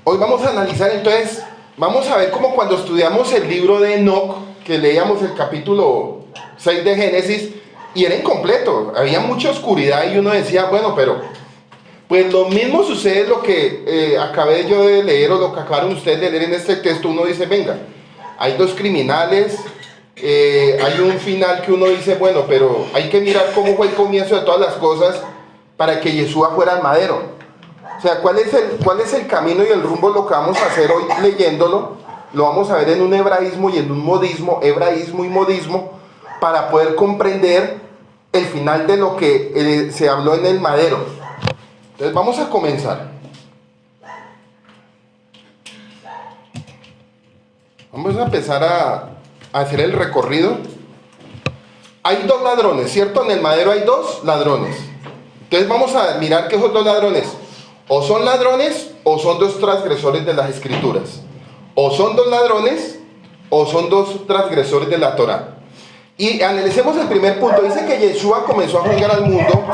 Hoy vamos a analizar entonces, vamos a ver como cuando estudiamos el libro de Enoc, que leíamos el capítulo 6 de Génesis, y era incompleto, había mucha oscuridad y uno decía, bueno, pero pues lo mismo sucede lo que acabé yo de leer o lo que acabaron ustedes de leer en este texto. Uno dice, venga, hay dos criminales, hay un final que uno dice, bueno, pero hay que mirar cómo fue el comienzo de todas las cosas para que Yeshua fuera el madero. O sea, ¿cuál es el camino y el rumbo? Lo que vamos a hacer hoy leyéndolo, lo vamos a ver en un hebraísmo y en un modismo, hebraísmo y modismo, para poder comprender el final de lo que se habló en el madero. Entonces vamos a comenzar. Vamos a empezar a hacer el recorrido. Hay dos ladrones, ¿cierto? En el madero hay dos ladrones. Entonces vamos a mirar que esos dos ladrones o son ladrones o son dos transgresores de las escrituras. O son dos ladrones o son dos transgresores de la Torá. Y analicemos el primer punto. Dice que Yeshua comenzó a juzgar al mundo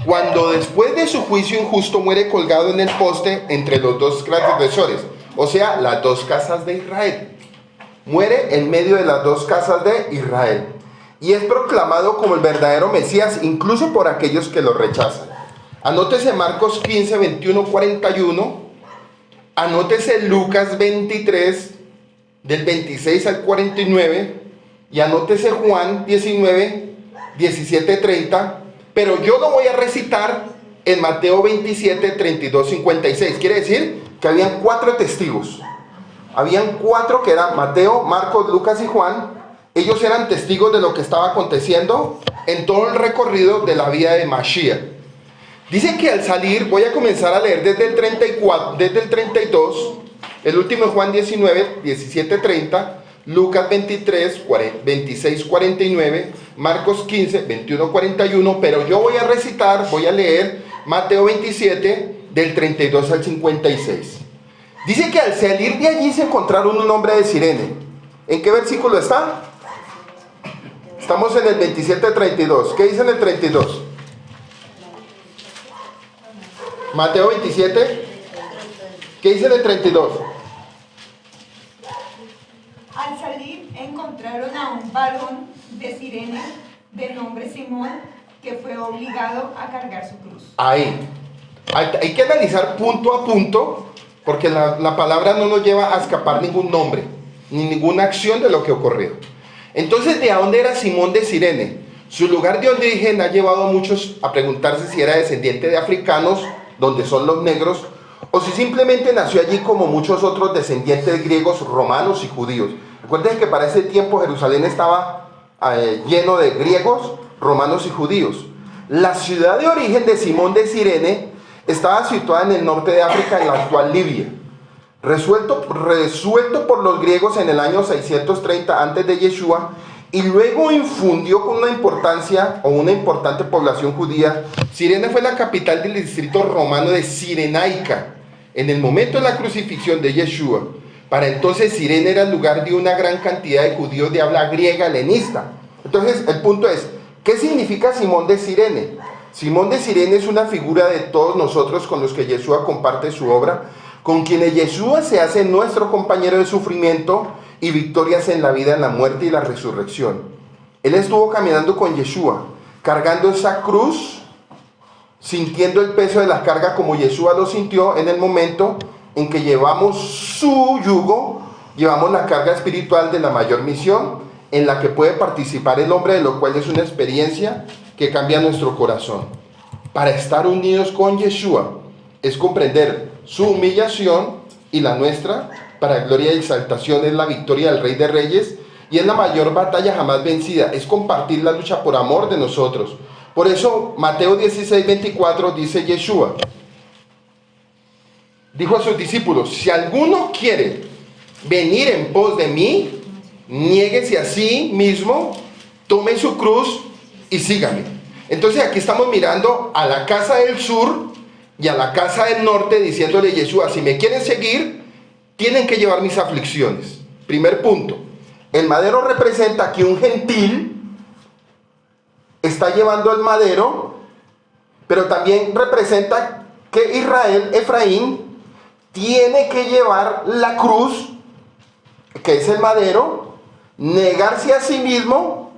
cuando después de su juicio injusto muere colgado en el poste entre los dos transgresores, o sea, las dos casas de Israel. Muere en medio de las dos casas de Israel. Y es proclamado como el verdadero Mesías, incluso por aquellos que lo rechazan. Anótese Marcos 15, 21, 41. Anótese Lucas 23, del 26 al 49. Y anótese Juan 19, 17, 30. Pero yo lo voy a recitar en Mateo 27, 32, 56. Quiere decir que habían cuatro testigos. Habían cuatro que eran Mateo, Marcos, Lucas y Juan. Ellos eran testigos de lo que estaba aconteciendo en todo el recorrido de la vida de Mashiach. Dice que al salir, voy a comenzar a leer desde el 34, desde el 32, el último es Juan 19, 17, 30, Lucas 23, 26, 49, Marcos 15, 21, 41, pero yo voy a recitar, voy a leer Mateo 27, del 32 al 56. Dice que al salir de allí se encontraron un hombre de Cirene. ¿En qué versículo está? Estamos en el 27, 32. ¿Qué dice en el 32? Mateo 27. ¿Qué dice en el 32? Al salir encontraron a un varón de Cirene de nombre Simón que fue obligado a cargar su cruz. Ahí. Hay que analizar punto a punto porque la palabra no nos lleva a escapar ningún nombre ni ninguna acción de lo que ocurrió. Entonces, ¿de dónde era Simón de Cirene? Su lugar de origen ha llevado a muchos a preguntarse si era descendiente de africanos, donde son los negros, o si simplemente nació allí como muchos otros descendientes griegos, romanos y judíos. Recuerden que para ese tiempo Jerusalén estaba lleno de griegos, romanos y judíos. La ciudad de origen de Simón de Cirene estaba situada en el norte de África, en la actual Libia. Resuelto por los griegos en el año 630 antes de Yeshua, y luego infundió con una importante población judía. Cirene fue la capital del distrito romano de Cirenaica en el momento de la crucifixión de Yeshua. Para entonces Cirene era el lugar de una gran cantidad de judíos de habla griega helenista. Entonces el punto es, ¿qué significa Simón de Cirene? Simón de Cirene es una figura de todos nosotros con los que Yeshua comparte su obra, con quienes Yeshua se hace nuestro compañero de sufrimiento y victorias en la vida, en la muerte y la resurrección. Él estuvo caminando con Yeshua, cargando esa cruz, sintiendo el peso de la carga como Yeshua lo sintió en el momento en que llevamos su yugo, llevamos la carga espiritual de la mayor misión en la que puede participar el hombre, de lo cual es una experiencia que cambia nuestro corazón. Para estar unidos con Yeshua es comprender su humillación y la nuestra, para gloria y exaltación es la victoria del Rey de Reyes, y es la mayor batalla jamás vencida, es compartir la lucha por amor de nosotros. Por eso Mateo 16, 24 dice Yeshua, dijo a sus discípulos, si alguno quiere venir en pos de mí, niéguese a sí mismo, tome su cruz y sígame. Entonces aquí estamos mirando a la casa del sur y a la casa del norte, diciéndole Yeshua, si me quieren seguir, tienen que llevar mis aflicciones. Primer punto, el madero representa que un gentil está llevando el madero, pero también representa que Efraín, tiene que llevar la cruz, que es el madero, negarse a sí mismo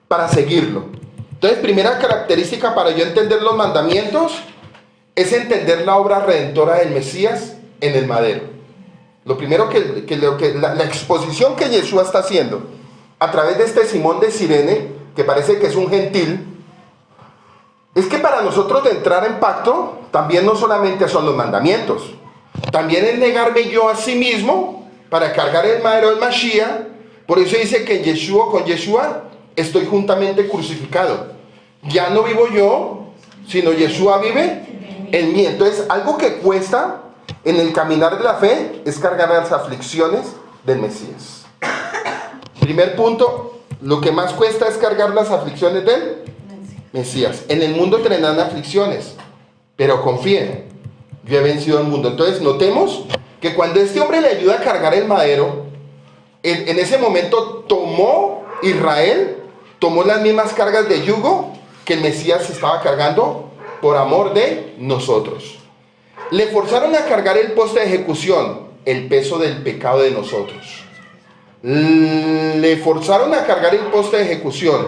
para seguirlo. Entonces, primera característica para yo entender los mandamientos es entender la obra redentora del Mesías en el madero. Lo primero la exposición que Yeshua está haciendo a través de este Simón de Cirene, que parece que es un gentil, es que para nosotros de entrar en pacto, también no solamente son los mandamientos, también es negarme yo a sí mismo para cargar el madero del Mashiach. Por eso dice que con Yeshua estoy juntamente crucificado. Ya no vivo yo, sino Yeshua vive en mí. Entonces, algo que cuesta en el caminar de la fe es cargar las aflicciones del Mesías. Primer punto, lo que más cuesta es cargar las aflicciones del Mesías. En el mundo tendrán aflicciones, pero confíen, yo he vencido al mundo. Entonces, notemos que cuando este hombre le ayuda a cargar el madero, en ese momento Israel tomó las mismas cargas de yugo que el Mesías estaba cargando por amor de nosotros. Le forzaron a cargar el poste de ejecución, el peso del pecado de nosotros. Le forzaron a cargar el poste de ejecución,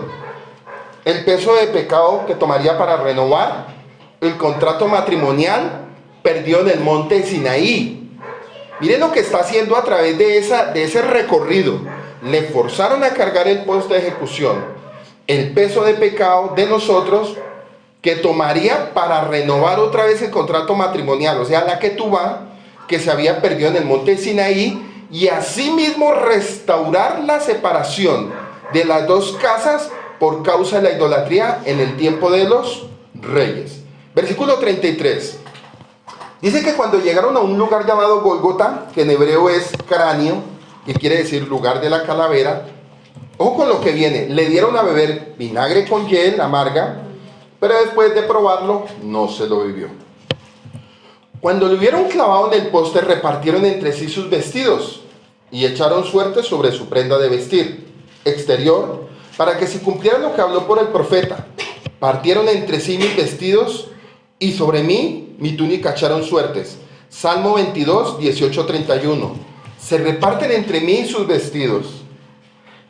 el peso de pecado que tomaría para renovar el contrato matrimonial perdido en el monte de Sinaí. Miren lo que está haciendo a través de ese recorrido. Le forzaron a cargar el poste de ejecución, el peso de pecado de nosotros que tomaría para renovar otra vez el contrato matrimonial, o sea, la ketubá que se había perdido en el monte de Sinaí, y asimismo restaurar la separación de las dos casas por causa de la idolatría en el tiempo de los reyes. Versículo 33. Dice que cuando llegaron a un lugar llamado Gólgota, que en hebreo es cráneo, que quiere decir lugar de la calavera, ojo con lo que viene, le dieron a beber vinagre con hiel amarga, pero después de probarlo, no se lo bebió. Cuando lo hubieron clavado en el poste, repartieron entre sí sus vestidos y echaron suerte sobre su prenda de vestir exterior, para que se cumpliera lo que habló por el profeta. Partieron entre sí mis vestidos y sobre mí mi túnica echaron suertes. Salmo 22, 18, 31. Se reparten entre mí sus vestidos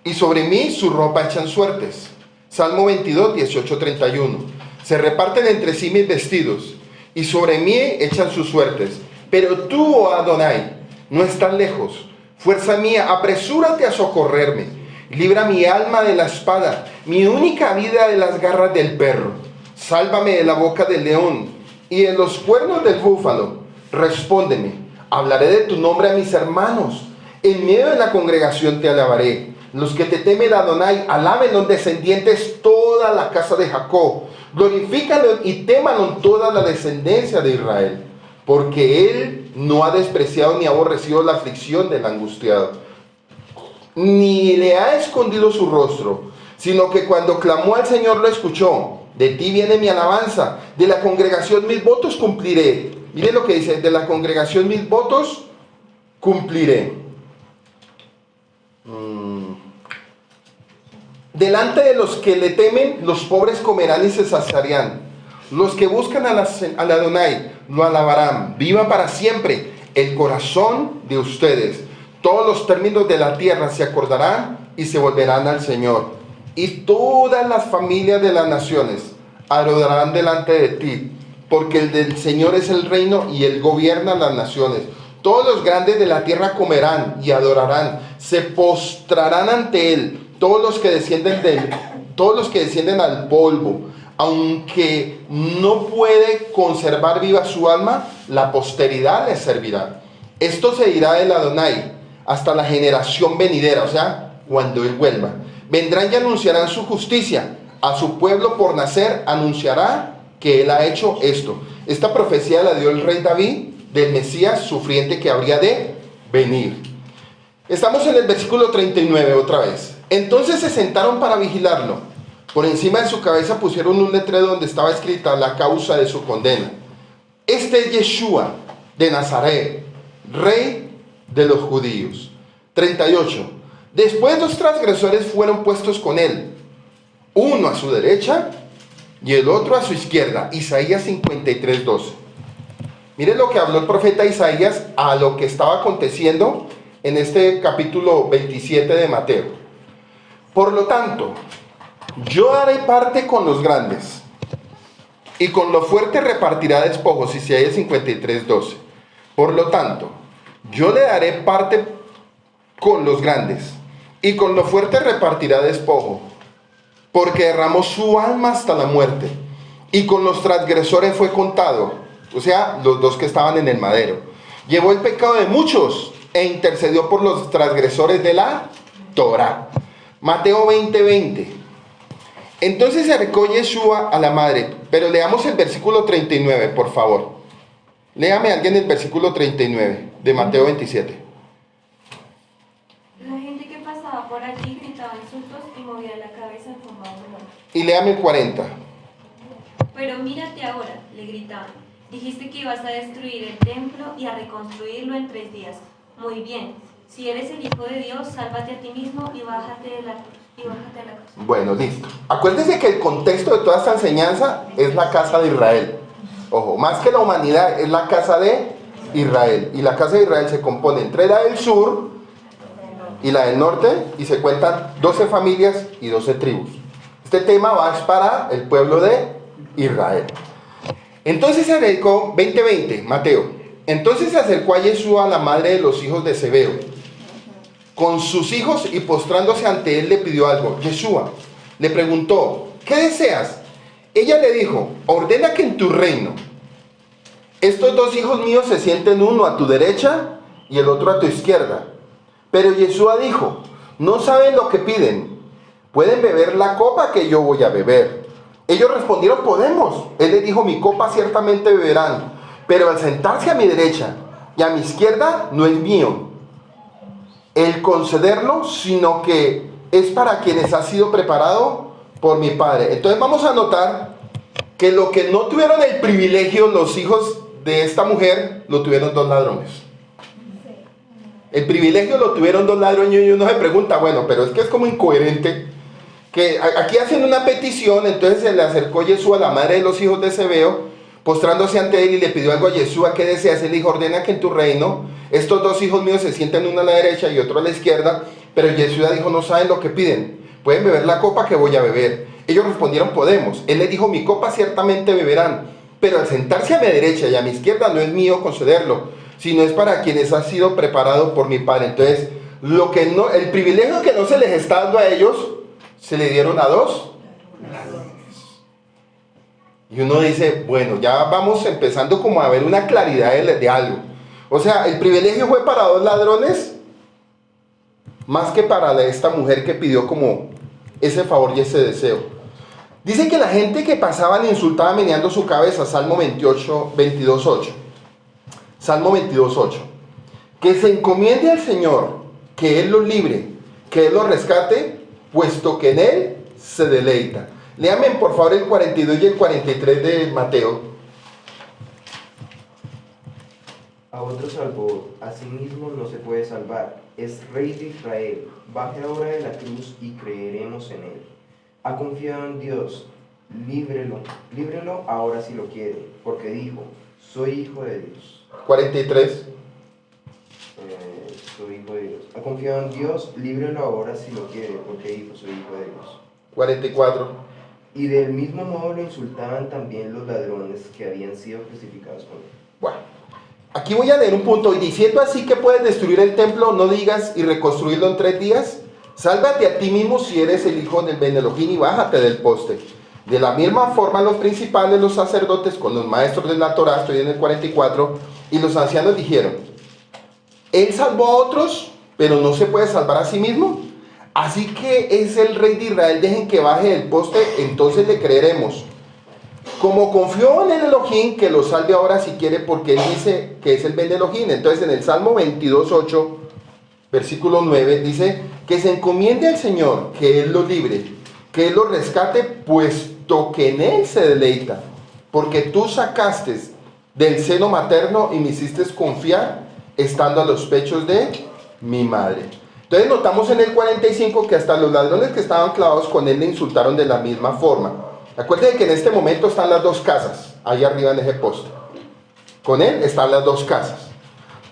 y sobre mí su ropa echan suertes. Salmo 22, 18, 31. Se reparten entre sí mis vestidos y sobre mí echan sus suertes. Pero tú, oh Adonai, no estás lejos. Fuerza mía, apresúrate a socorrerme. Libra mi alma de la espada, mi única vida de las garras del perro. Sálvame de la boca del león y de los cuernos del búfalo. Respóndeme, hablaré de tu nombre a mis hermanos. En medio de la congregación te alabaré. Los que te temen, Adonai, alaben los descendientes toda la casa de Jacob. Glorifícalo y témalo toda la descendencia de Israel. Porque él no ha despreciado ni aborrecido la aflicción del angustiado, ni le ha escondido su rostro, sino que cuando clamó al Señor lo escuchó. De ti viene mi alabanza, de la congregación mis votos cumpliré. Miren lo que dice, de la congregación mis votos cumpliré. Delante de los que le temen, los pobres comerán y se saciarán. Los que buscan al Adonai lo alabarán. Viva para siempre el corazón de ustedes. Todos los términos de la tierra se acordarán y se volverán al Señor. Y todas las familias de las naciones adorarán delante de ti, porque el del Señor es el reino y Él gobierna las naciones. Todos los grandes de la tierra comerán y adorarán, se postrarán ante Él. Todos los que descienden al polvo, aunque no puede conservar viva su alma, la posteridad les servirá. Esto se dirá del Adonai hasta la generación venidera, o sea, cuando Él vuelva. Vendrán y anunciarán su justicia. A su pueblo por nacer anunciará que Él ha hecho esto. Esta profecía la dio el rey David del Mesías sufriente que habría de venir. Estamos en el versículo 39 otra vez. Entonces se sentaron para vigilarlo. Por encima de su cabeza pusieron un letrero donde estaba escrita la causa de su condena. Este es Yeshua de Nazaret, rey de los judíos. 38. Después los transgresores fueron puestos con él, uno a su derecha y el otro a su izquierda. Isaías 53, 12. Miren lo que habló el profeta Isaías a lo que estaba aconteciendo en este capítulo 27 de Mateo. Por lo tanto, yo daré parte con los grandes, y con los fuertes repartirá despojos. Isaías 53:12. Por lo tanto, yo le daré parte con los grandes, y con los fuertes repartirá despojo, porque derramó su alma hasta la muerte, y con los transgresores fue contado, o sea, los dos que estaban en el madero. Llevó el pecado de muchos, e intercedió por los transgresores de la Torá. Mateo 20:20. Entonces se acercó Yeshua a la madre, pero leamos el versículo 39, por favor. Léame alguien el versículo 39 de Mateo 27. La gente que pasaba por allí gritaba insultos y movía la cabeza en forma de dolor. Y léame el 40. Pero mírate ahora, le gritaban. Dijiste que ibas a destruir el templo y a reconstruirlo en 3 días. Muy bien, si eres el Hijo de Dios, sálvate a ti mismo y bájate a la cruz. Bueno, listo. Acuérdense que el contexto de toda esta enseñanza es la casa de Israel. Ojo, más que la humanidad, es la casa de Israel. Y la casa de Israel se compone entre la del sur y la del norte, y se cuentan 12 familias y 12 tribus. Este tema va para el pueblo de Israel. Entonces se acercó, 20:20, Mateo. Entonces se acercó a Yeshua, la madre de los hijos de Zebeo, con sus hijos, y postrándose ante él le pidió algo. Yeshua le preguntó, ¿qué deseas? Ella le dijo, ordena que en tu reino estos 2 hijos míos se sienten, uno a tu derecha y el otro a tu izquierda. Pero Yeshua dijo, no saben lo que piden. ¿Pueden beber la copa que yo voy a beber? Ellos respondieron, podemos. Él les dijo, mi copa ciertamente beberán, pero al sentarse a mi derecha y a mi izquierda no es mío el concederlo, sino que es para quienes ha sido preparado por mi Padre. Entonces vamos a notar que lo que no tuvieron el privilegio los hijos de esta mujer, lo tuvieron 2 ladrones. El privilegio lo tuvieron 2 ladrones, y uno se pregunta, bueno, pero es que es como incoherente, que aquí hacen una petición. Entonces se le acercó Yeshua, la madre de los hijos de Zebeo, postrándose ante él, y le pidió algo a Yeshua. ¿Qué deseas? Él dijo, ordena que en tu reino estos 2 hijos míos se sienten, uno a la derecha y otro a la izquierda. Pero Yeshua dijo, no saben lo que piden. ¿Pueden beber la copa que voy a beber? Ellos respondieron, podemos. Él les dijo, mi copa ciertamente beberán, pero al sentarse a mi derecha y a mi izquierda no es mío concederlo, sino es para quienes ha sido preparado por mi Padre. Entonces, el privilegio que no se les está dando a ellos, se le dieron a 2 ladrones. Y uno dice, bueno, ya vamos empezando como a ver una claridad de algo. O sea, el privilegio fue para 2 ladrones, más que para esta mujer que pidió como ese favor y ese deseo. Dice que la gente que pasaba le insultaba meneando su cabeza. Salmo 22:8. Salmo 22:8. Que se encomiende al Señor, que Él los libre, que Él los rescate, puesto que en Él se deleita. Léame por favor el 42 y el 43 de Mateo. A otro salvó, a sí mismo no se puede salvar. Es Rey de Israel. Baje ahora de la cruz y creeremos en Él. Ha confiado en Dios. Líbrelo ahora si lo quiere, porque dijo, soy hijo de Dios. 43. Soy hijo de Dios. Ha confiado en Dios, líbrelo ahora si lo quiere, porque dijo, soy hijo de Dios. 44. Y del mismo modo lo insultaban también los ladrones que habían sido crucificados con él. Bueno, aquí voy a leer un punto. Y diciendo así que puedes destruir el templo, no digas y reconstruirlo en 3 días. Sálvate a ti mismo si eres el hijo del Ben Elohim y bájate del poste. De la misma forma los principales, los sacerdotes, con los maestros de la Torá, estoy en el 44, y los ancianos dijeron, Él salvó a otros, pero no se puede salvar a sí mismo. Así que es el Rey de Israel, dejen que baje del poste, entonces le creeremos. Como confió en el Elohim, que lo salve ahora si quiere, porque él dice que es el Ben Elohim. Entonces en el Salmo 22:8, versículo 9, dice que se encomiende al Señor, que Él los libre, que Él los rescate, puesto que en Él se deleita. Porque tú sacaste del seno materno y me hiciste confiar, estando a los pechos de mi madre. Entonces notamos en el 45 que hasta los ladrones que estaban clavados con él le insultaron de la misma forma. Acuérdense que en este momento están las 2 casas, ahí arriba en ese poste. Con él están las dos casas.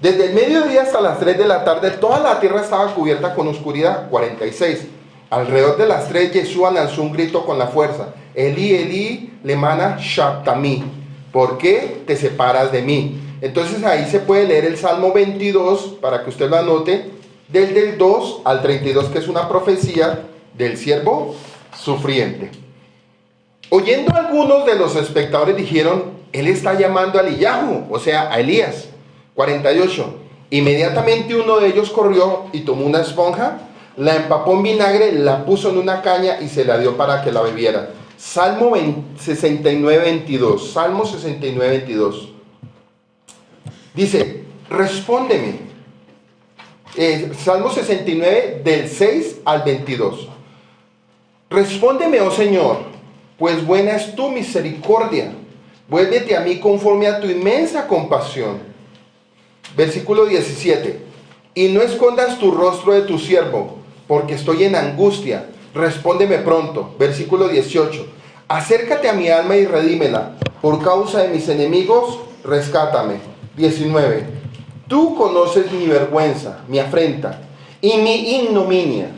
Desde el mediodía hasta las 3 de la tarde, toda la tierra estaba cubierta con oscuridad. 46. Alrededor de las 3, Yeshua lanzó un grito con la fuerza. Eli, Eli, lemana shabtami. ¿Por qué te separas de mí? Entonces ahí se puede leer el Salmo 22, para que usted lo anote, del 2 al 32, que es una profecía del siervo sufriente. Oyendo algunos de los espectadores dijeron, él está llamando a Eliyahu, o sea, a Elías. 48. Inmediatamente uno de ellos corrió y tomó una esponja, la empapó en vinagre, la puso en una caña y se la dio para que la bebiera. Salmo 69, 22. Salmo 69, 22. Dice, respóndeme. Salmo 69 del 6 al 22. Respóndeme, oh Señor, pues buena es tu misericordia. Vuélvete a mí conforme a tu inmensa compasión. Versículo 17. Y no escondas tu rostro de tu siervo, porque estoy en angustia. Respóndeme pronto. Versículo 18. Acércate a mi alma y redímela. Por causa de mis enemigos, rescátame. 19. Tú conoces mi vergüenza, mi afrenta y mi ignominia.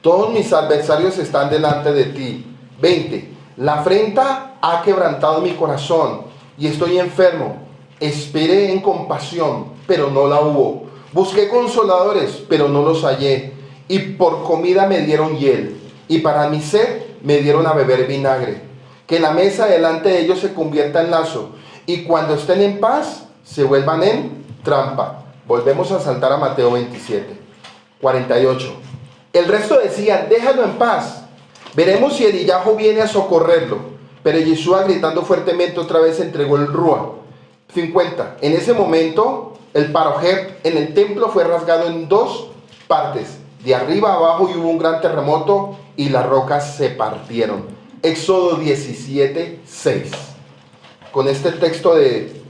Todos mis adversarios están delante de ti. 20. La afrenta ha quebrantado mi corazón y estoy enfermo. Esperé en compasión, pero no la hubo. Busqué consoladores, pero no los hallé. Y por comida me dieron hiel, y para mi sed me dieron a beber vinagre. Que la mesa delante de ellos se convierta en lazo, y cuando estén en paz, se vuelvan en trampa. Volvemos a saltar a Mateo 27, 48. El resto decía, déjalo en paz. Veremos si Eliyahu viene a socorrerlo. Pero Yeshua, gritando fuertemente, otra vez entregó el rúa. 50. En ese momento, el parojeb en el templo fue rasgado en dos partes, de arriba a abajo, y hubo un gran terremoto y las rocas se partieron. Éxodo 17, 6. Con este texto de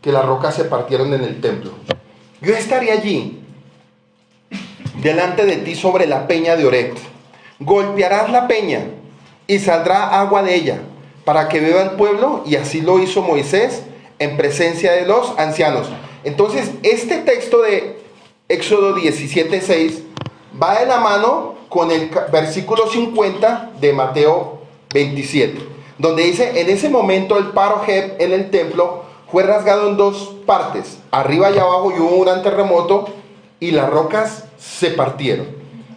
que las rocas se partieron en el templo. Yo estaré allí, delante de ti sobre la peña de Oreb. Golpearás la peña y saldrá agua de ella, para que beba el pueblo, y así lo hizo Moisés en presencia de los ancianos. Entonces, este texto de Éxodo 17, 6 va de la mano con el versículo 50 de Mateo 27, donde dice, en ese momento el parojeb en el templo fue rasgado en dos partes, arriba y abajo, y hubo un gran terremoto y las rocas se partieron.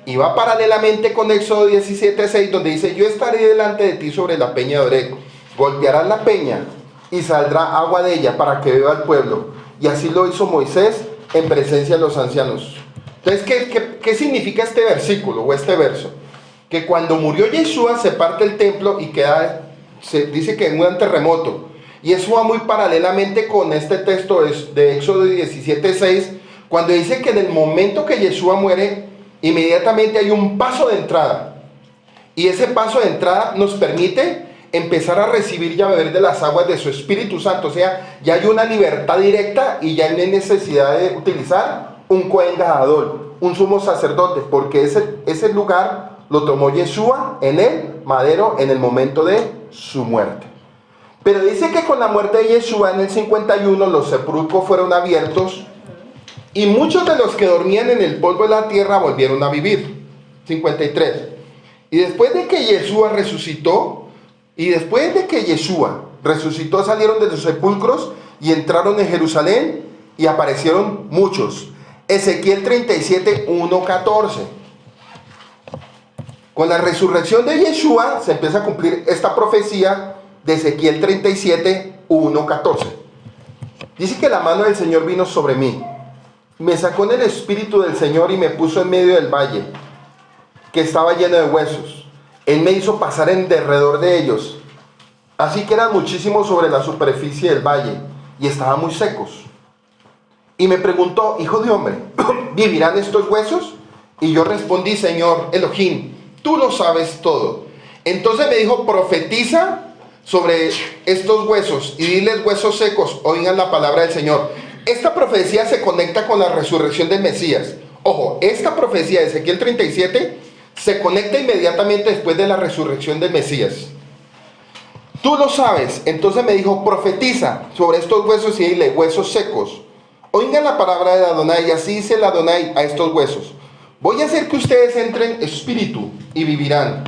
Y va paralelamente con Éxodo 17, 6, donde dice, yo estaré delante de ti sobre la peña de Oreb, golpearás la peña y saldrá agua de ella para que beba el pueblo. Y así lo hizo Moisés en presencia de los ancianos. Entonces, ¿qué significa este versículo o este verso? Que cuando murió Yeshua se parte el templo y se dice que en un terremoto. Y eso va muy paralelamente con este texto de Éxodo 17, 6, cuando dice que en el momento que Yeshua muere, inmediatamente hay un paso de entrada. Y ese paso de entrada nos permite empezar a recibir y a beber de las aguas de su Espíritu Santo. O sea, ya hay una libertad directa y ya no hay necesidad de utilizar un Cohen Gadol, un sumo sacerdote, porque ese lugar lo tomó Yeshua en el madero en el momento de su muerte. Pero dice que con la muerte de Yeshua en el 51 los sepulcros fueron abiertos y muchos de los que dormían en el polvo de la tierra volvieron a vivir. 53. Y después de que Yeshua resucitó, salieron de los sepulcros y entraron en Jerusalén y aparecieron muchos. Ezequiel 37, 1, 14. Con la resurrección de Yeshua se empieza a cumplir esta profecía de Ezequiel 37, 1, 14. Dice que la mano del Señor vino sobre mí. Me sacó en el espíritu del Señor y me puso en medio del valle, que estaba lleno de huesos. Él me hizo pasar en derredor de ellos, así que eran muchísimos sobre la superficie del valle, y estaban muy secos. Y me preguntó, hijo de hombre, ¿vivirán estos huesos? Y yo respondí, Señor Elohim, tú lo sabes todo. Entonces me dijo, profetiza sobre estos huesos y diles, huesos secos, oigan la palabra del Señor. Esta profecía se conecta con la resurrección del Mesías. Ojo, esta profecía de Ezequiel 37 se conecta inmediatamente después de la resurrección del Mesías. tú lo sabes. Entonces me dijo, profetiza sobre estos huesos y dile, huesos secos, oigan la palabra de Adonai. Y así dice el Adonai a estos huesos: voy a hacer que ustedes entren espíritu y vivirán,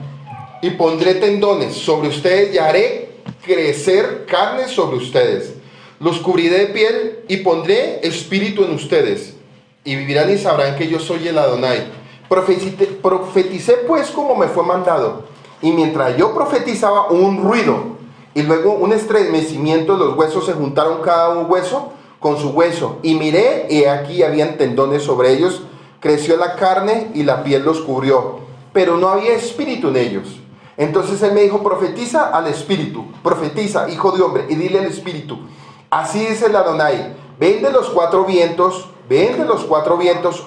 y pondré tendones sobre ustedes y haré crecer carne sobre ustedes. Los cubriré de piel y pondré espíritu en ustedes, y vivirán y sabrán que yo soy el Adonai. Profeticé pues como me fue mandado, y mientras yo profetizaba, un ruido y luego un estremecimiento de los huesos. Se juntaron cada un hueso con su hueso, y miré, y aquí habían tendones sobre ellos. Creció la carne y la piel los cubrió, pero no había espíritu en ellos. Entonces él me dijo, profetiza al espíritu, profetiza, hijo de hombre, y dile al espíritu, así dice el Adonai, ven de los cuatro vientos,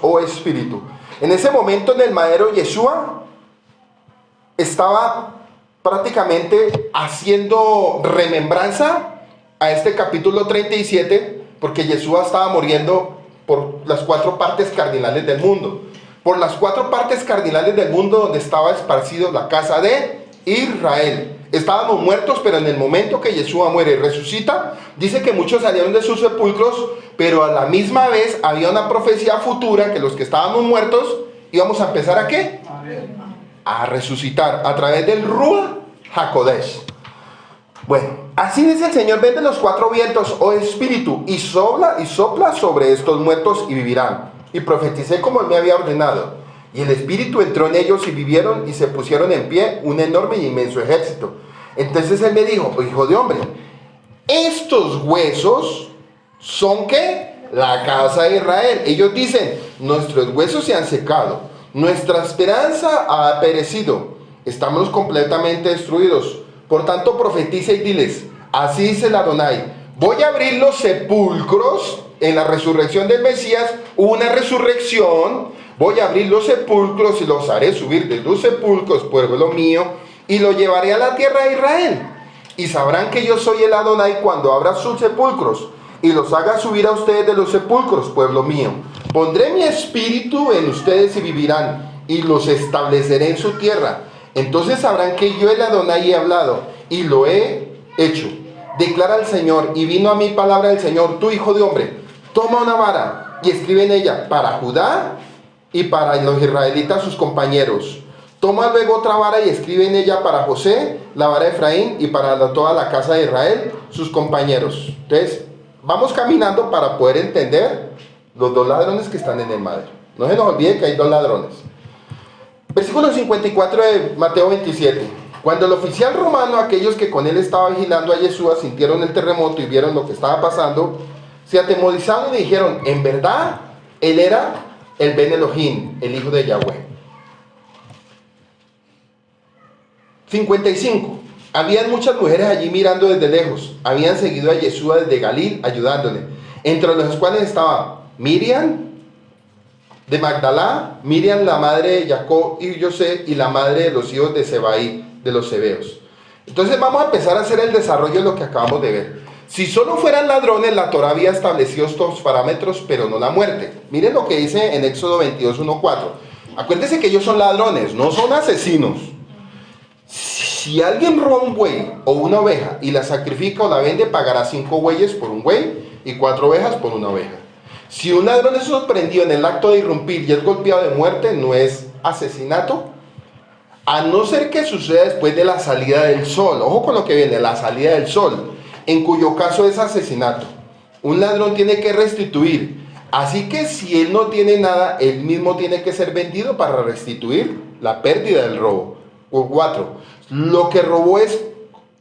oh espíritu. En ese momento en el madero, Yeshua estaba prácticamente haciendo remembranza a este capítulo 37, porque Yeshua estaba muriendo por las cuatro partes cardinales del mundo. Por las cuatro partes cardinales del mundo donde estaba esparcido la casa de Israel. Estábamos muertos, pero en el momento que Yeshua muere y resucita, dice que muchos salieron de sus sepulcros, pero a la misma vez había una profecía futura que los que estábamos muertos íbamos a empezar ¿a qué? A resucitar a través del Ruach HaKodesh. Bueno, así dice el Señor, ven de los cuatro vientos, oh espíritu, y sopla sobre estos muertos y vivirán. Y profeticé como él me había ordenado. Y el espíritu entró en ellos y vivieron y se pusieron en pie un enorme y inmenso ejército. Entonces él me dijo, hijo de hombre, estos huesos son ¿qué? La casa de Israel. Ellos dicen, nuestros huesos se han secado, nuestra esperanza ha perecido, estamos completamente destruidos. Por tanto, profetiza y diles, así dice el Adonai, voy a abrir los sepulcros. En la resurrección del Mesías hubo una resurrección. Voy a abrir los sepulcros y los haré subir de los sepulcros, pueblo mío, y lo llevaré a la tierra de Israel. Y sabrán que yo soy el Adonai cuando abra sus sepulcros y los haga subir a ustedes de los sepulcros, pueblo mío. Pondré mi espíritu en ustedes y vivirán, y los estableceré en su tierra. Entonces sabrán que yo el Adonai he hablado y lo he hecho, declara el Señor. Y vino a mí palabra del Señor, tú hijo de hombre, toma una vara y escribe en ella para Judá y para los israelitas sus compañeros. Toma luego otra vara y escribe en ella para José, la vara de Efraín, y para toda la casa de Israel sus compañeros. Entonces vamos caminando para poder entender los dos ladrones que están en el madero. No se nos olvide que hay dos ladrones. Versículo 54 de Mateo 27. Cuando el oficial romano, aquellos que con él estaba vigilando a Yeshua, sintieron el terremoto y vieron lo que estaba pasando, se atemorizaron y dijeron, en verdad, él era el Ben Elohim, el hijo de Yahweh. 55. Habían muchas mujeres allí mirando desde lejos. Habían seguido a Yeshua desde Galil, ayudándole. Entre los cuales estaba Miriam de Magdalá, Miriam la madre de Jacob y José, y la madre de los hijos de Zebaí, de los Zebeos. Entonces vamos a empezar a hacer el desarrollo de lo que acabamos de ver. Si solo fueran ladrones, la Torah había establecido estos parámetros, pero no la muerte. Miren lo que dice en Éxodo 22, 1, 4. Acuérdense que ellos son ladrones, no son asesinos. Si alguien roba un buey o una oveja y la sacrifica o la vende, pagará 5 bueyes por un buey y 4 ovejas por una oveja. Si un ladrón es sorprendido en el acto de irrumpir y es golpeado de muerte, no es asesinato, a no ser que suceda después de la salida del sol. Ojo con lo que viene, la salida del sol, en cuyo caso es asesinato. Un ladrón tiene que restituir, así que si él no tiene nada, él mismo tiene que ser vendido para restituir la pérdida del robo. 4. Lo que robó es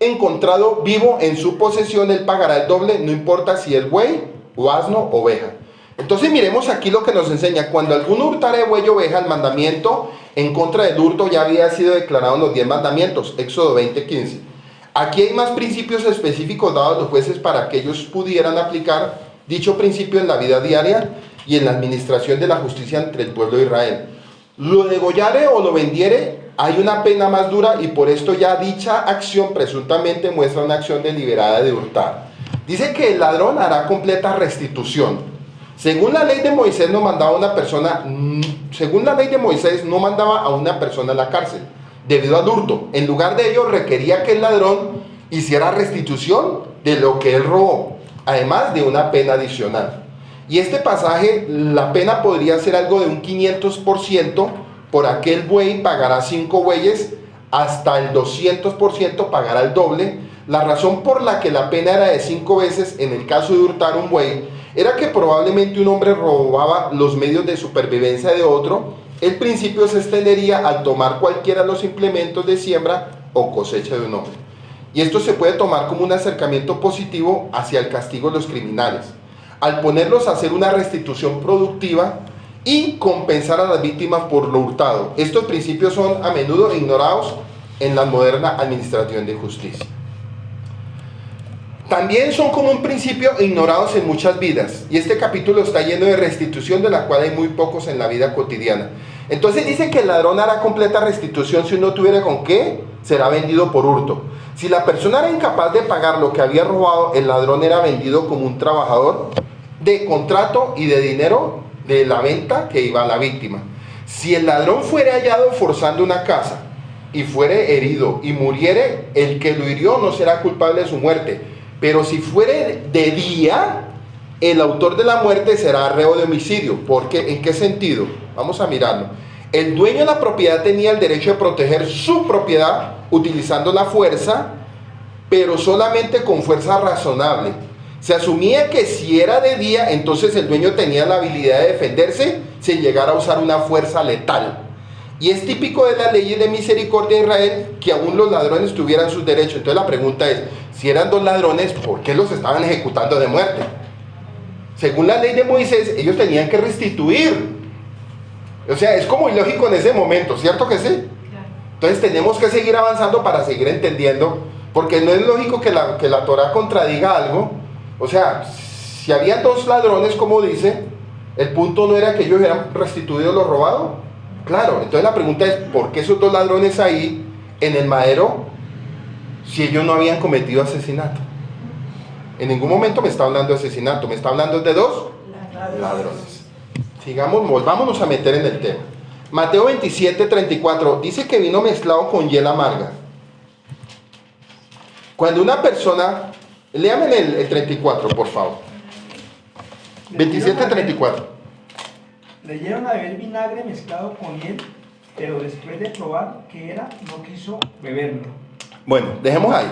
encontrado vivo en su posesión, él pagará el doble, no importa si es buey o asno o oveja. Entonces miremos aquí lo que nos enseña. Cuando alguno hurtare buey o oveja, el mandamiento en contra del hurto ya había sido declarado en los 10 mandamientos, Éxodo 20:15. Aquí hay más principios específicos dados a los jueces para que ellos pudieran aplicar dicho principio en la vida diaria y en la administración de la justicia entre el pueblo de Israel. Lo degollare o lo vendiere, hay una pena más dura, y por esto ya dicha acción presuntamente muestra una acción deliberada de hurtar. Dice que el ladrón hará completa restitución. Según la ley de Moisés no mandaba a una persona, a una persona a la cárcel debido al hurto. En lugar de ello requería que el ladrón hiciera restitución de lo que él robó, además de una pena adicional. Y este pasaje, la pena podría ser algo de un 500%, por aquel buey pagará 5 bueyes, hasta el 200% pagará el doble. La razón por la que la pena era de 5 veces en el caso de hurtar un buey, era que probablemente un hombre robaba los medios de supervivencia de otro. El principio se extendería al tomar cualquiera de los implementos de siembra o cosecha de un hombre. Y esto se puede tomar como un acercamiento positivo hacia el castigo de los criminales, al ponerlos a hacer una restitución productiva y compensar a las víctimas por lo hurtado. Estos principios son a menudo ignorados en la moderna administración de justicia. También son como un principio ignorados en muchas vidas, y este capítulo está lleno de restitución, de la cual hay muy pocos en la vida cotidiana. Entonces dice que el ladrón hará completa restitución si no tuviera con qué, será vendido por hurto. Si la persona era incapaz de pagar lo que había robado, el ladrón era vendido como un trabajador de contrato y de dinero de la venta que iba a la víctima. Si el ladrón fuera hallado forzando una casa y fuere herido y muriere, el que lo hirió no será culpable de su muerte. Pero si fuere de día, el autor de la muerte será reo de homicidio. ¿Por qué? ¿En qué sentido? Vamos a mirarlo. El dueño de la propiedad tenía el derecho de proteger su propiedad utilizando la fuerza, pero solamente con fuerza razonable. Se asumía que si era de día, entonces el dueño tenía la habilidad de defenderse sin llegar a usar una fuerza letal. Y es típico de las leyes de misericordia de Israel que aún los ladrones tuvieran sus derechos. Entonces la pregunta es, si eran 2 ladrones, ¿por qué los estaban ejecutando de muerte? Según la ley de Moisés, ellos tenían que restituir. O sea, es como ilógico en ese momento, ¿cierto que sí? Entonces tenemos que seguir avanzando para seguir entendiendo, porque no es lógico que la Torá contradiga algo. O sea, si había 2 ladrones, como dice, el punto no era que ellos hubieran restituido lo robado. Claro, entonces la pregunta es, ¿por qué esos 2 ladrones ahí en el madero si ellos no habían cometido asesinato? En ningún momento me está hablando de asesinato, me está hablando de 2 ladrones. Sigamos, volvámonos a meter en el tema. Mateo 27:34 dice que vino mezclado con hiel amarga. Cuando una persona, léame el 34 por favor. 27:34. Le dieron a beber vinagre mezclado con hiel, pero después de probar qué era, no quiso beberlo. Bueno, dejemos ahí.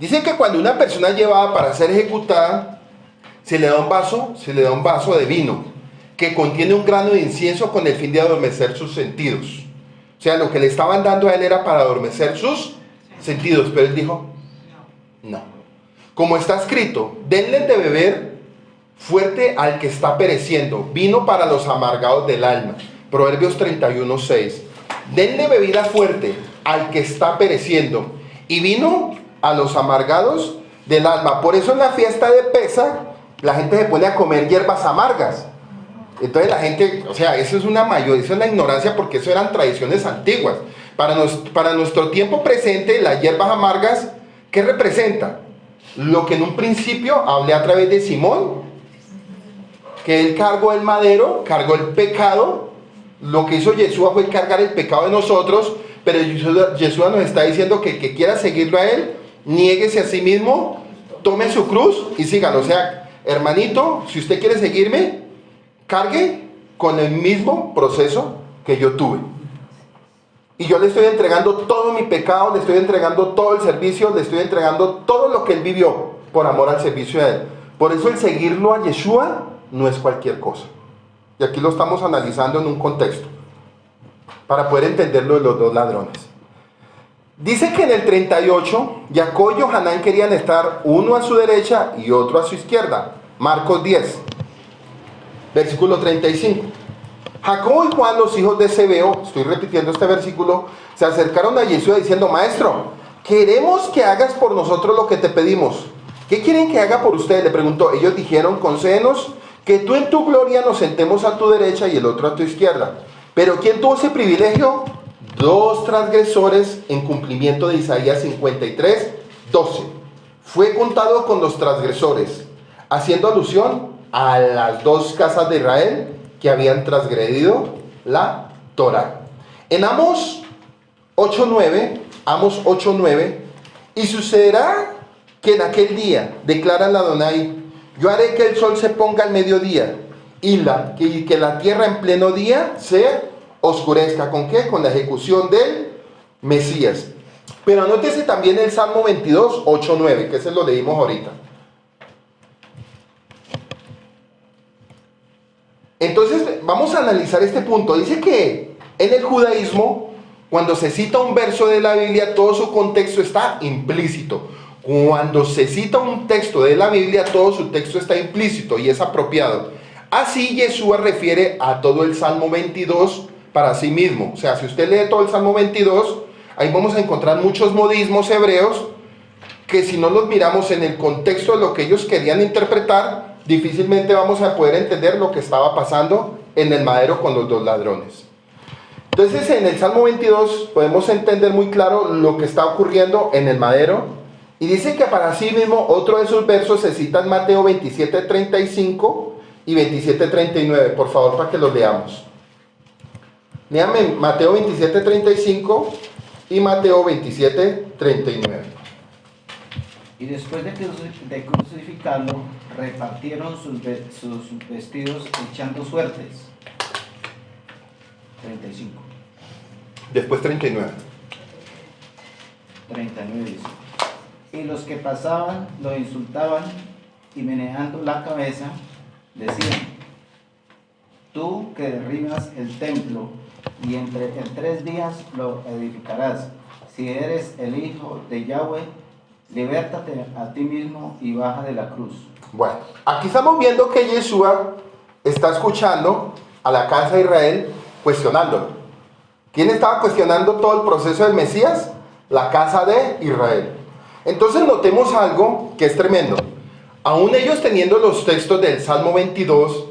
Dice que cuando una persona es llevada para ser ejecutada, se le da un vaso de vino que contiene un grano de incienso con el fin de adormecer sus sentidos. O sea, lo que le estaban dando a él era para adormecer sus sentidos, pero él dijo, no. Como está escrito, denle de beber fuerte al que está pereciendo, vino para los amargados del alma. Proverbios 31:6. Denle bebida fuerte al que está pereciendo y vino a los amargados del alma. Por eso en la fiesta de Pesaj la gente se pone a comer hierbas amargas. Entonces la gente, o sea, eso es la ignorancia, porque eso eran tradiciones antiguas. Para nuestro tiempo presente, las hierbas amargas, ¿qué representa? Lo que en un principio hablé a través de Simón, que él cargó el madero, cargó el pecado. Lo que hizo Yeshua fue cargar el pecado de nosotros, pero Yeshua nos está diciendo que el que quiera seguirlo a él, niéguese a sí mismo, tome su cruz y sígalo. O sea, hermanito, si usted quiere seguirme, cargue con el mismo proceso que yo tuve. Y yo le estoy entregando todo mi pecado, le estoy entregando todo el servicio, le estoy entregando todo lo que él vivió por amor al servicio de él. Por eso el seguirlo a Yeshua no es cualquier cosa. Y aquí lo estamos analizando en un contexto, para poder entender lo de los 2 ladrones. Dice que en el 38, Jacob y Johanán querían estar uno a su derecha y otro a su izquierda. Marcos 10, versículo 35. Jacob y Juan, los hijos de Zebeo, estoy repitiendo este versículo, se acercaron a Yeshua diciendo, Maestro, queremos que hagas por nosotros lo que te pedimos. ¿Qué quieren que haga por ustedes?, le preguntó. Ellos dijeron, concédenos que tú en tu gloria nos sentemos a tu derecha y el otro a tu izquierda. Pero ¿quién tuvo ese privilegio? 2 transgresores en cumplimiento de Isaías 53:12. Fue contado con los transgresores, haciendo alusión a las 2 casas de Israel que habían transgredido la Torá. En Amos 8:9, Y sucederá que en aquel día, declara el Adonai, yo haré que el sol se ponga al mediodía y que la tierra en pleno día se oscurezca. ¿Con qué? Con la ejecución del Mesías. Pero anótese también el Salmo 22, 8, 9, que ese lo leímos ahorita. Entonces, vamos a analizar este punto. Dice que en el judaísmo, cuando se cita un verso de la Biblia, todo su contexto está implícito. Cuando se cita un texto de la Biblia, todo su texto está implícito y es apropiado. Así Yeshua refiere a todo el Salmo 22 para sí mismo. O sea, si usted lee todo el Salmo 22, ahí vamos a encontrar muchos modismos hebreos que si no los miramos en el contexto de lo que ellos querían interpretar, difícilmente vamos a poder entender lo que estaba pasando en el madero con los dos ladrones. Entonces, en el Salmo 22 podemos entender muy claro lo que está ocurriendo en el madero. Y dice que para sí mismo otro de sus versos se cita en Mateo 27:35 y 27:39. Por favor, para que los leamos. Léame Mateo 27:35 y Mateo 27:39. Y después de crucificarlo, repartieron sus vestidos echando suertes. 35. Después 39. 39 dice. Y los que pasaban lo insultaban y meneando la cabeza decían, tú que derribas el templo y en 3 días lo edificarás, si eres el hijo de Yahweh, libértate a ti mismo y baja de la cruz. Bueno, aquí estamos viendo que Yeshua está escuchando a la casa de Israel cuestionándolo. ¿Quién estaba cuestionando todo el proceso del Mesías? La casa de Israel. Entonces notemos algo que es tremendo. Aún ellos teniendo los textos del Salmo 22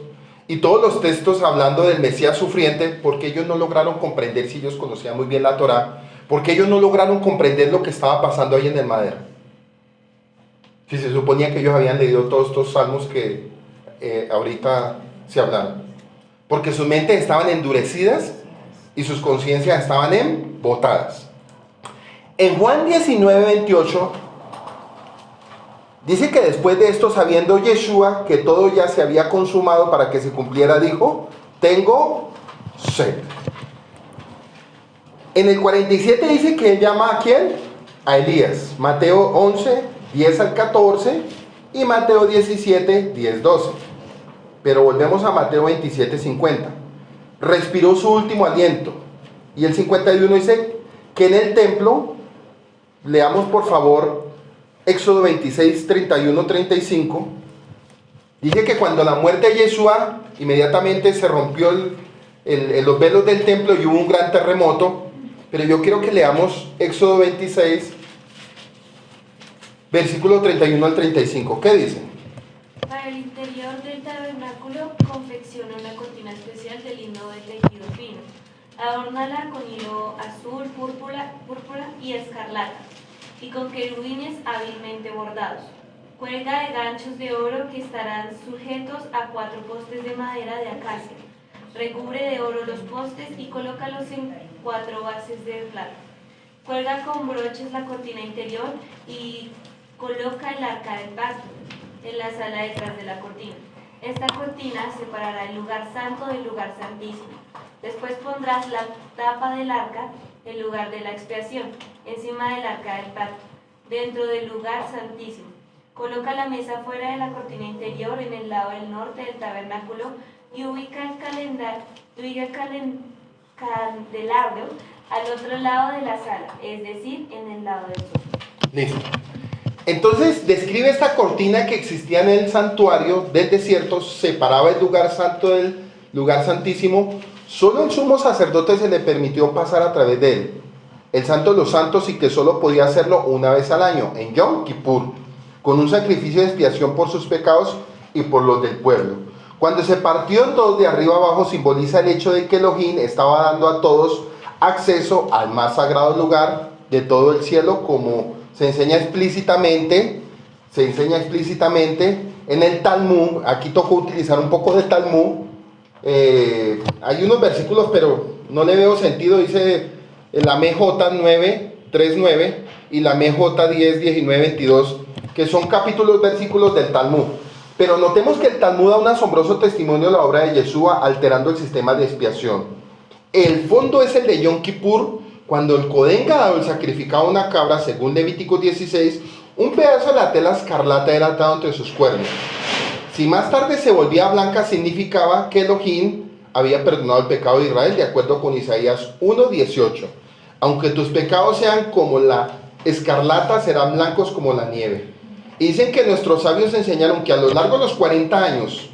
y todos los textos hablando del Mesías sufriente, porque ellos no lograron comprender, si ellos conocían muy bien la Torá, porque ellos no lograron comprender lo que estaba pasando ahí en el madero. Si se suponía que ellos habían leído todos estos salmos que ahorita se hablaron. Porque sus mentes estaban endurecidas y sus conciencias estaban embotadas. En Juan 19:28 dice que después de esto, sabiendo Yeshua que todo ya se había consumado para que se cumpliera, dijo, tengo sed. En el 47 dice que él llama ¿a quién? A Elías. Mateo 11, 10 al 14 y Mateo 17, 10, 12. Pero volvemos a Mateo 27, 50. Respiró su último aliento. Y el 51 dice que en el templo, leamos por favor Éxodo 26, 31, 35. Dice que cuando la muerte de Yeshua, inmediatamente se rompió los velos del templo y hubo un gran terremoto. Pero yo quiero que leamos Éxodo 26, versículo 31 al 35. ¿Qué dice? Para el interior del tabernáculo confecciona una cortina especial de lino de tejido fino. Adórnala con hilo azul, púrpura y escarlata, y con querubines hábilmente bordados. Cuelga de ganchos de oro que estarán sujetos a 4 postes de madera de acacia. Recubre de oro los postes y colócalos en 4 bases de plata. Cuelga con broches la cortina interior y coloca el arca del pacto en la sala detrás de la cortina. Esta cortina separará el lugar santo del lugar santísimo. Después pondrás la tapa del arca, el lugar de la expiación, encima del arca del pacto, dentro del lugar santísimo. Coloca la mesa fuera de la cortina interior en el lado del norte del tabernáculo y ubica el candelabro al otro lado de la sala, es decir, en el lado del sur. Listo. Entonces describe esta cortina que existía en el santuario del desierto, separaba el lugar santo del lugar santísimo. Solo el sumo sacerdote se le permitió pasar a través de él, el santo de los santos, y que solo podía hacerlo una vez al año, en Yom Kippur, con un sacrificio de expiación por sus pecados y por los del pueblo. Cuando se partió en dos de arriba abajo, simboliza el hecho de que Elohim estaba dando a todos acceso al más sagrado lugar de todo el cielo, como se enseña explícitamente en el Talmud. Aquí tocó utilizar un poco de Talmud. Hay unos versículos, pero no le veo sentido. Dice la MJ 9, 3:9 y la MJ 10, 19, 22, que son capítulos, versículos del Talmud. Pero notemos que el Talmud da un asombroso testimonio de la obra de Yeshua, alterando el sistema de expiación. El fondo es el de Yom Kippur, cuando el Cohen Gadol sacrificaba una cabra, según Levítico 16, un pedazo de la tela escarlata era atado entre sus cuernos. Si más tarde se volvía blanca, significaba que Elohim había perdonado el pecado de Israel, de acuerdo con Isaías 1:18. Aunque tus pecados sean como la escarlata, serán blancos como la nieve. Y dicen que nuestros sabios enseñaron que a lo largo de los 40 años,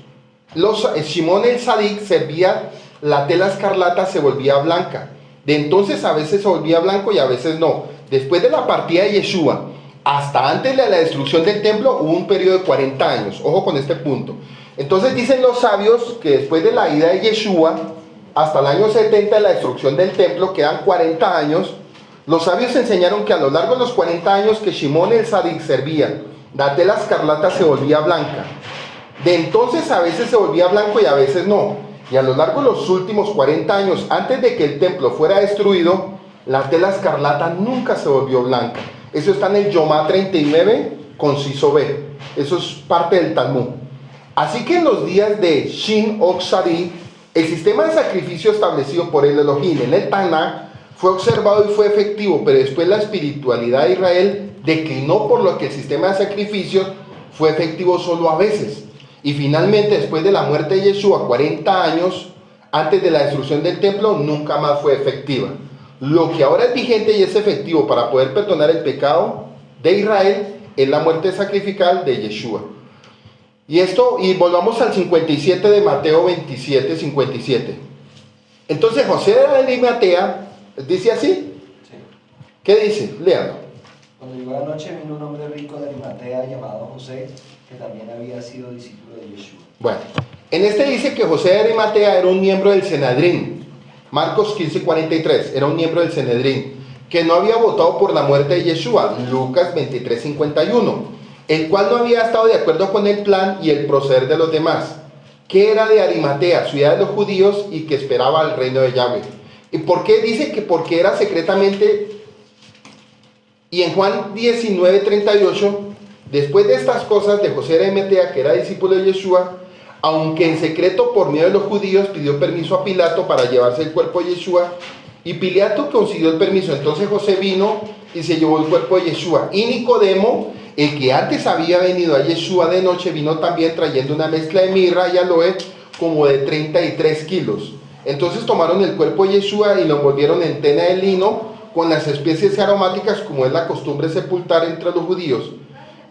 Shimón el Sadik servía la tela escarlata, se volvía blanca. De entonces a veces se volvía blanco y a veces no. Después de la partida de Yeshua, hasta antes de la destrucción del templo, hubo un periodo de 40 años. Ojo con este punto. Entonces dicen los sabios que después de la ida de Yeshua, hasta el año 70 de la destrucción del templo, quedan 40 años. Los sabios enseñaron que a lo largo de los 40 años que Shimón el Sadik servía, la tela escarlata se volvía blanca. De entonces a veces se volvía blanco y a veces no. Y a lo largo de los últimos 40 años, antes de que el templo fuera destruido, la tela escarlata nunca se volvió blanca. Eso está en el Yomá 39, conciso B. Eso es parte del Talmud. Así que en los días de Shin Oxari, el sistema de sacrificio establecido por el Elohim en el Tanakh fue observado y fue efectivo, pero después la espiritualidad de Israel declinó, por lo que el sistema de sacrificio fue efectivo solo a veces. Y finalmente, después de la muerte de Yeshua, 40 años antes de la destrucción del templo, nunca más fue efectiva. Lo que ahora es vigente y es efectivo para poder perdonar el pecado de Israel es la muerte sacrificial de Yeshua. Y volvamos al 57 de Mateo 27, 57. Entonces José de Arimatea dice así. Sí. ¿Qué dice? Léalo. Cuando llegó la noche vino un hombre rico de Arimatea llamado José, que también había sido discípulo de Yeshua. Bueno, en este dice que José de Arimatea era un miembro del Senedrín. Marcos 15:43, era un miembro del Senedrín, que no había votado por la muerte de Yeshua. Lucas 23:51, el cual no había estado de acuerdo con el plan y el proceder de los demás, que era de Arimatea, ciudad de los judíos, y que esperaba el reino de Yahweh. ¿Y por qué dice que porque era secretamente? Y en Juan 19:38, después de estas cosas de José de Arimatea, que era discípulo de Yeshua, aunque en secreto por miedo de los judíos, pidió permiso a Pilato para llevarse el cuerpo de Yeshua, y Pilato consiguió el permiso. Entonces José vino y se llevó el cuerpo de Yeshua. Y Nicodemo, el que antes había venido a Yeshua de noche, vino también trayendo una mezcla de mirra y aloe como de 33 kilos. Entonces tomaron el cuerpo de Yeshua y lo envolvieron en tela de lino con las especies aromáticas, como es la costumbre sepultar entre los judíos.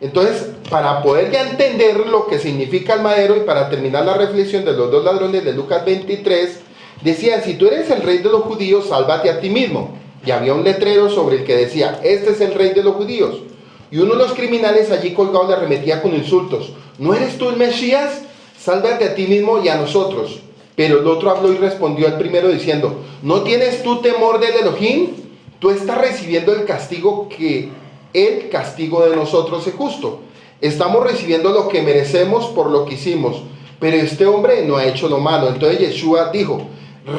Entonces, para poder ya entender lo que significa el madero y para terminar la reflexión de los dos ladrones de Lucas 23, decían: si tú eres el rey de los judíos, sálvate a ti mismo. Y había un letrero sobre el que decía: este es el rey de los judíos. Y uno de los criminales allí colgado le arremetía con insultos: ¿no eres tú el Mesías? Sálvate a ti mismo y a nosotros. Pero el otro habló y respondió al primero diciendo: ¿no tienes tú temor del Elohim? Tú estás recibiendo el castigo de nosotros es justo. Estamos recibiendo lo que merecemos por lo que hicimos, pero este hombre no ha hecho lo malo. Entonces Yeshua dijo: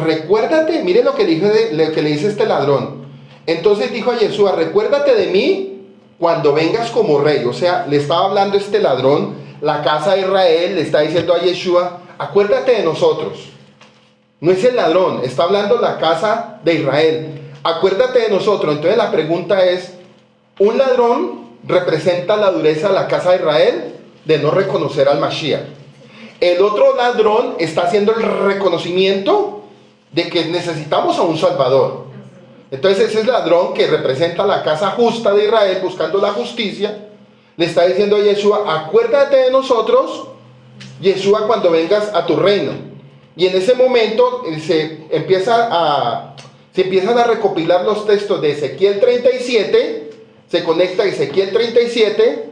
recuérdate, mire lo que le dice este ladrón. Entonces dijo a Yeshua: recuérdate de mí cuando vengas como rey. O sea, le estaba hablando este ladrón, la casa de Israel, le está diciendo a Yeshua: acuérdate de nosotros. No es el ladrón, está hablando la casa de Israel. Acuérdate de nosotros. Entonces la pregunta es: ¿un ladrón representa la dureza de la casa de Israel de no reconocer al Mashiach? El otro ladrón está haciendo el reconocimiento de que necesitamos a un Salvador. Entonces ese ladrón que representa la casa justa de Israel, buscando la justicia, le está diciendo a Yeshua: acuérdate de nosotros, Yeshua, cuando vengas a tu reino. Y en ese momento se empiezan a recopilar los textos de Ezequiel 37, se conecta Ezequiel 37,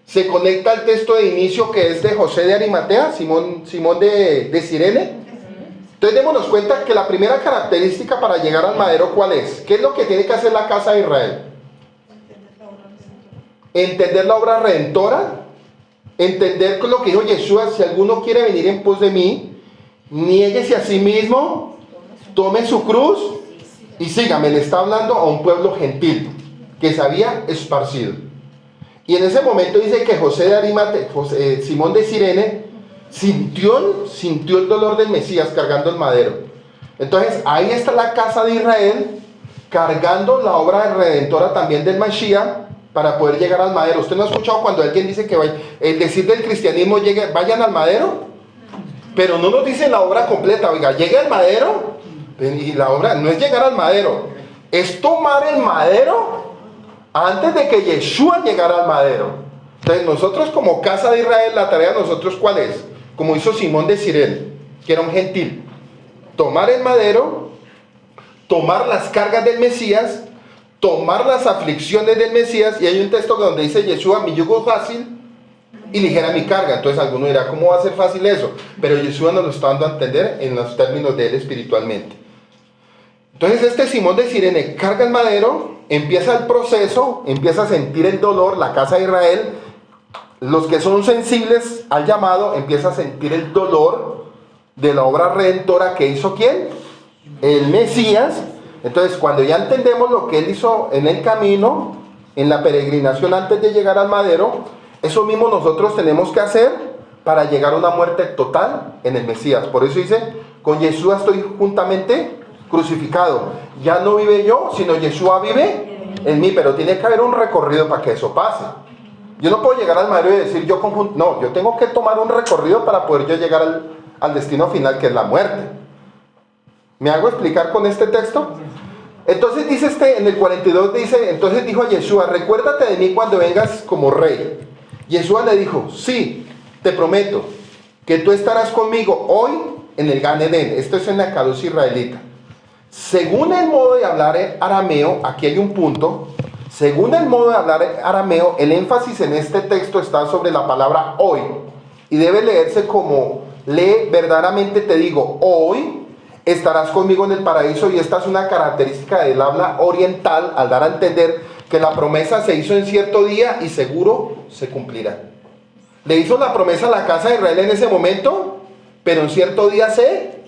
se conecta el texto de inicio que es de José de Arimatea, Simón de Cirene. Entonces démonos cuenta que la primera característica para llegar al madero, ¿cuál es? ¿Qué es lo que tiene que hacer la casa de Israel? Entender la obra redentora, entender lo que dijo Yeshua: si alguno quiere venir en pos de mí, niéguese a sí mismo, tome su cruz y sígame. Le está hablando a un pueblo gentil. que se había esparcido. Y en ese momento dice que Simón de Cirene sintió el dolor del Mesías cargando el madero. Entonces ahí está la casa de Israel cargando la obra redentora también del Mashiach para poder llegar al madero. ¿Usted no ha escuchado cuando alguien dice que el decir del cristianismo vayan al madero? Pero no nos dice la obra completa. Oiga, llegue al madero, y la obra no es llegar al madero, es tomar el madero antes de que Yeshua llegara al madero. Entonces nosotros como casa de Israel, la tarea de nosotros ¿cuál es? Como hizo Simón de Cirene, que era un gentil, tomar el madero, tomar las cargas del Mesías, tomar las aflicciones del Mesías. Y hay un texto donde dice Yeshua, mi yugo es fácil y ligera mi carga. Entonces alguno dirá, ¿cómo va a ser fácil eso? Pero Yeshua nos lo está dando a entender en los términos de él espiritualmente. Entonces este Simón de Cirene carga el madero, empieza el proceso, empieza a sentir el dolor, la casa de Israel. Los que son sensibles al llamado empieza a sentir el dolor de la obra redentora que hizo ¿quién? El Mesías. Entonces cuando ya entendemos lo que él hizo en el camino, en la peregrinación antes de llegar al madero, eso mismo nosotros tenemos que hacer para llegar a una muerte total en el Mesías. Por eso dice, con Yeshua estoy juntamente crucificado. Ya no vive yo, sino Yeshua vive en mí. Pero tiene que haber un recorrido para que eso pase. Yo no puedo llegar al madero y decir no, yo tengo que tomar un recorrido para poder yo llegar al destino final, que es la muerte. ¿Me hago explicar con este texto? Entonces dice en el 42 dice, entonces dijo a Yeshua, recuérdate de mí cuando vengas como rey. Yeshua le dijo, sí, te prometo que tú estarás conmigo hoy en el Gan Edén. Esto es en la Kadosh israelita. Según el modo de hablar arameo, aquí hay un punto. Según el modo de hablar arameo, el énfasis en este texto está sobre la palabra hoy. Y debe leerse como, lee verdaderamente te digo, hoy estarás conmigo en el paraíso. Y esta es una característica del habla oriental, al dar a entender que la promesa se hizo en cierto día y seguro se cumplirá. Le hizo la promesa a la casa de Israel en ese momento, pero en cierto día se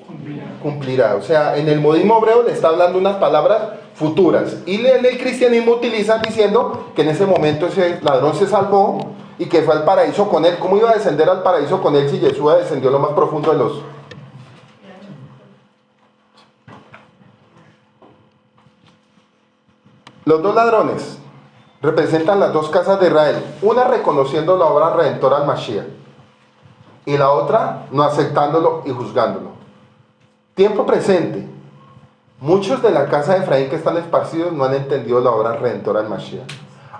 cumplirá. O sea, en el modismo hebreo le está hablando unas palabras futuras. Y en el cristianismo utilizan diciendo que en ese momento ese ladrón se salvó y que fue al paraíso con él. ¿Cómo iba a descender al paraíso con él si Yeshua descendió a lo más profundo de los... Los dos ladrones representan las dos casas de Israel, una reconociendo la obra redentora al Mashiach y la otra no aceptándolo y juzgándolo. Tiempo presente, muchos de la casa de Efraín que están esparcidos no han entendido la obra redentora al Mashiach.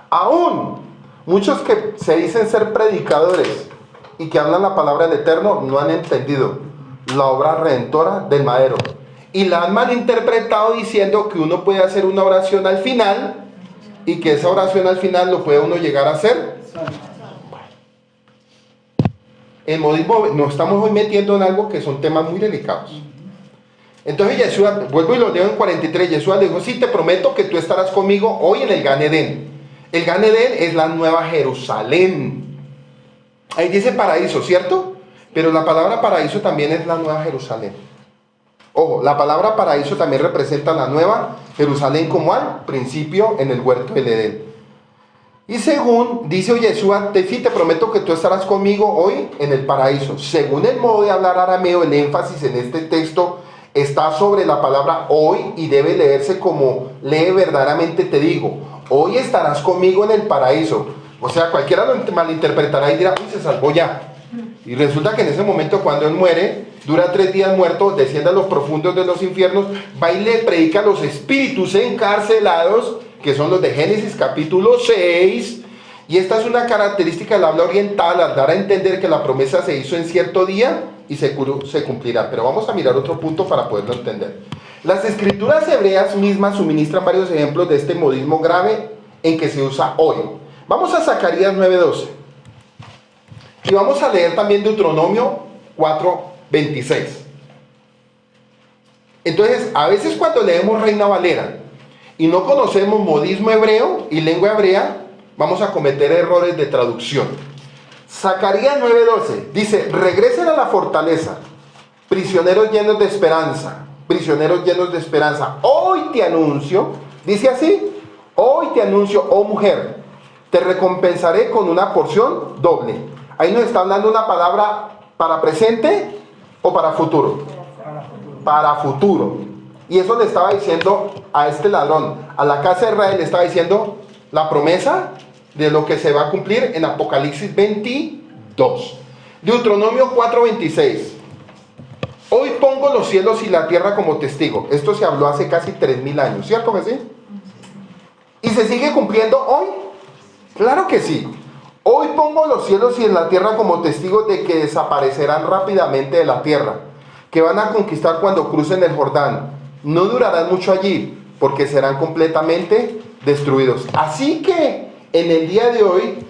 Aún muchos que se dicen ser predicadores y que hablan la palabra del Eterno no han entendido la obra redentora del madero. Y la han malinterpretado diciendo que uno puede hacer una oración al final y que esa oración al final lo puede uno llegar a hacer. El modismo nos estamos hoy metiendo en algo que son temas muy delicados. Entonces Yeshua, vuelvo y lo leo en 43, Yeshua le dijo, sí, te prometo que tú estarás conmigo hoy en el Gan Edén. El Gan Edén es la nueva Jerusalén. Ahí dice paraíso, ¿cierto? Pero la palabra paraíso también es la nueva Jerusalén. Ojo, la palabra paraíso también representa la nueva Jerusalén como al principio en el huerto del Edén. Y según dice Yeshua, sí, te prometo que tú estarás conmigo hoy en el paraíso. Según el modo de hablar arameo, el énfasis en este texto está sobre la palabra hoy y debe leerse como lee verdaderamente te digo. Hoy estarás conmigo en el paraíso. O sea, cualquiera lo malinterpretará y dirá, uy, se salvó ya. Y resulta que en ese momento cuando él muere, dura 3 días muerto, desciende a los profundos de los infiernos, va y le predica a los espíritus encarcelados, que son los de Génesis capítulo 6. Y esta es una característica del habla oriental, al dar a entender que la promesa se hizo en cierto día y se cumplirá. Pero vamos a mirar otro punto para poderlo entender. Las escrituras hebreas mismas suministran varios ejemplos de este modismo grave en que se usa hoy. Vamos a Zacarías 9:12. Y vamos a leer también Deuteronomio 4:26. Entonces, a veces cuando leemos Reina Valera y no conocemos modismo hebreo y lengua hebrea, vamos a cometer errores de traducción. Zacarías 9:12 dice, regresen a la fortaleza, prisioneros llenos de esperanza, prisioneros llenos de esperanza. Hoy te anuncio, dice así, Hoy te anuncio, oh mujer, te recompensaré con una porción doble. Ahí nos está hablando una palabra para presente o para futuro. Para futuro. Y eso le estaba diciendo a este ladrón, a la casa de Israel, le estaba diciendo la promesa de lo que se va a cumplir en Apocalipsis 22. Deuteronomio 4:26. Hoy pongo los cielos y la tierra como testigo. Esto se habló hace casi 3000 años, ¿cierto que sí? ¿Y se sigue cumpliendo hoy? Claro que sí. Hoy pongo los cielos y la tierra como testigos de que desaparecerán rápidamente de la tierra, que van a conquistar cuando crucen el Jordán. No durarán mucho allí, porque serán completamente destruidos. Así que en el día de hoy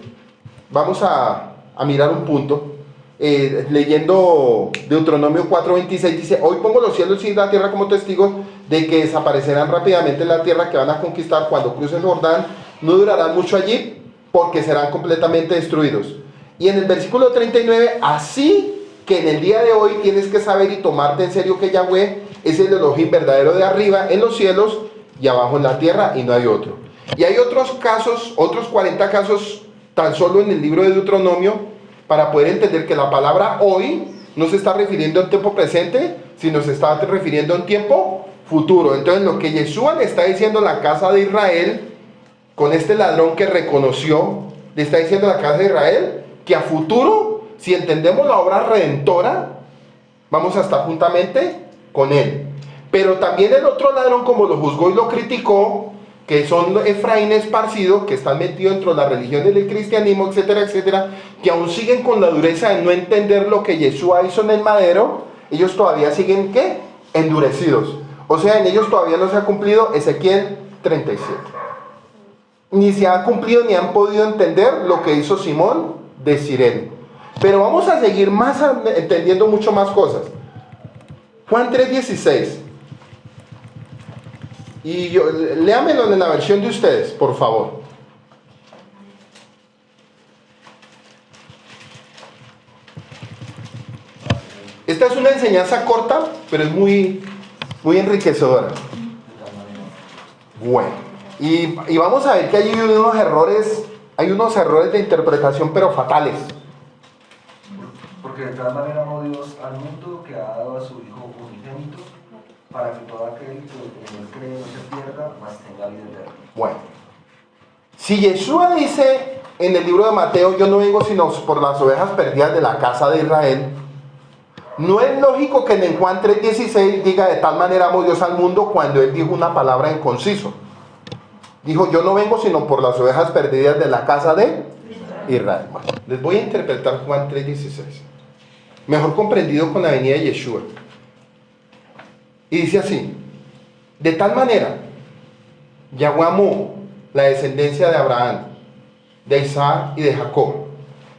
vamos a mirar un punto. Leyendo Deuteronomio 4:26 dice: hoy pongo los cielos y la tierra como testigos de que desaparecerán rápidamente en la tierra que van a conquistar cuando crucen el Jordán. No durarán mucho allí, porque serán completamente destruidos. Y en el versículo 39, así que en el día de hoy tienes que saber y tomarte en serio que Yahweh es el Elohim verdadero de arriba en los cielos y abajo en la tierra, y no hay otro. Y hay otros casos, otros 40 casos tan solo en el libro de Deuteronomio, para poder entender que la palabra hoy no se está refiriendo a un tiempo presente, sino se está refiriendo a un tiempo futuro. Entonces lo que Yeshua le está diciendo a la casa de Israel, con este ladrón que reconoció, le está diciendo a la casa de Israel que a futuro, si entendemos la obra redentora, vamos a estar juntamente con él. Pero también el otro ladrón, como lo juzgó y lo criticó, que son Efraín esparcidos, que están metidos dentro de la religión del cristianismo, etcétera, etcétera, que aún siguen con la dureza de no entender lo que Yeshua hizo en el madero. Ellos todavía siguen, ¿qué? Endurecidos. O sea, en ellos todavía no se ha cumplido Ezequiel 37. Ni se ha cumplido ni han podido entender lo que hizo Simón de Cirene. Pero vamos a seguir más entendiendo mucho más cosas. Juan 3:16. Y léamelo en la versión de ustedes, por favor. Esta es una enseñanza corta, pero es muy enriquecedora. Bueno, y vamos a ver que hay unos errores de interpretación, pero fatales. Porque de tal manera amó Dios al mundo que ha dado a su Hijo unigénito, para que todo aquel que en él cree no se pierda, mas tenga vida eterna. Bueno, si Yeshua dice en el libro de Mateo, yo no vengo sino por las ovejas perdidas de la casa de Israel, no es lógico que en Juan 3:16 diga de tal manera amó Dios al mundo, cuando él dijo una palabra en conciso. Dijo: yo no vengo sino por las ovejas perdidas de la casa de Israel. Bueno, les voy a interpretar Juan 3:16, mejor comprendido con la venida de Yeshua. Y dice así: de tal manera Yahweh amó la descendencia de Abraham, de Isaac y de Jacob.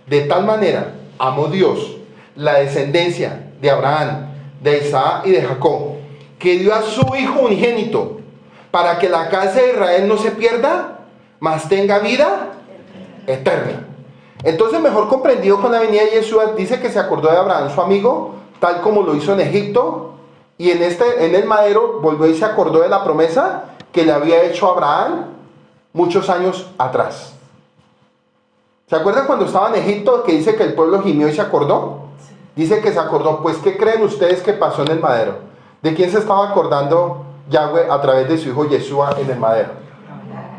De tal manera amó Dios la descendencia de Abraham, de Isaac y de Jacob, que dio a su Hijo unigénito, para que la casa de Israel no se pierda, mas tenga vida eterna. Entonces, mejor comprendido con la venida de Yeshua, dice que se acordó de Abraham, su amigo, tal como lo hizo en Egipto. Y en el madero volvió y se acordó de la promesa que le había hecho a Abraham muchos años atrás. ¿Se acuerdan cuando estaba en Egipto que dice que el pueblo gimió y se acordó? Dice que se acordó. Pues, ¿qué creen ustedes que pasó en el madero? ¿De quién se estaba acordando Yahweh a través de su hijo Yeshua en el madero?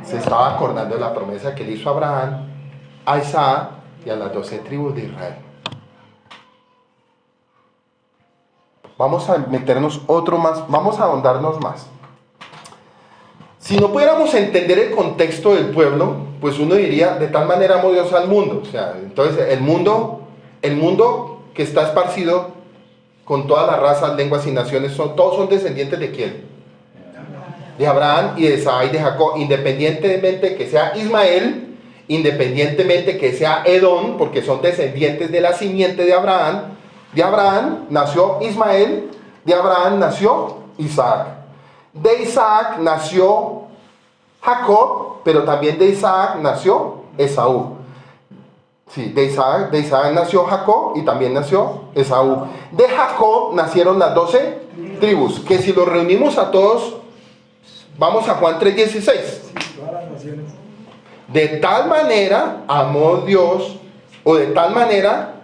Se estaba acordando de la promesa que le hizo a Abraham, a Isaac y a las 12 tribus de Israel. Vamos a meternos vamos a ahondarnos más. Si no pudiéramos entender el contexto del pueblo, pues uno diría: de tal manera amó Dios al mundo. O sea, entonces el mundo que está esparcido con todas las razas, lenguas y naciones, todos son descendientes ¿de quién? De Abraham y de Isaac y de Jacob, independientemente que sea Ismael, independientemente que sea Edom, porque son descendientes de la simiente de Abraham. De Abraham nació Ismael, de Abraham nació Isaac. De Isaac nació Jacob, pero también de Isaac nació Esaú. Sí, de Isaac nació Jacob y también nació Esaú. De Jacob nacieron las 12 tribus, que si los reunimos a todos, vamos a Juan 3:16. Lamentaciones. De tal manera amó Dios, o de tal manera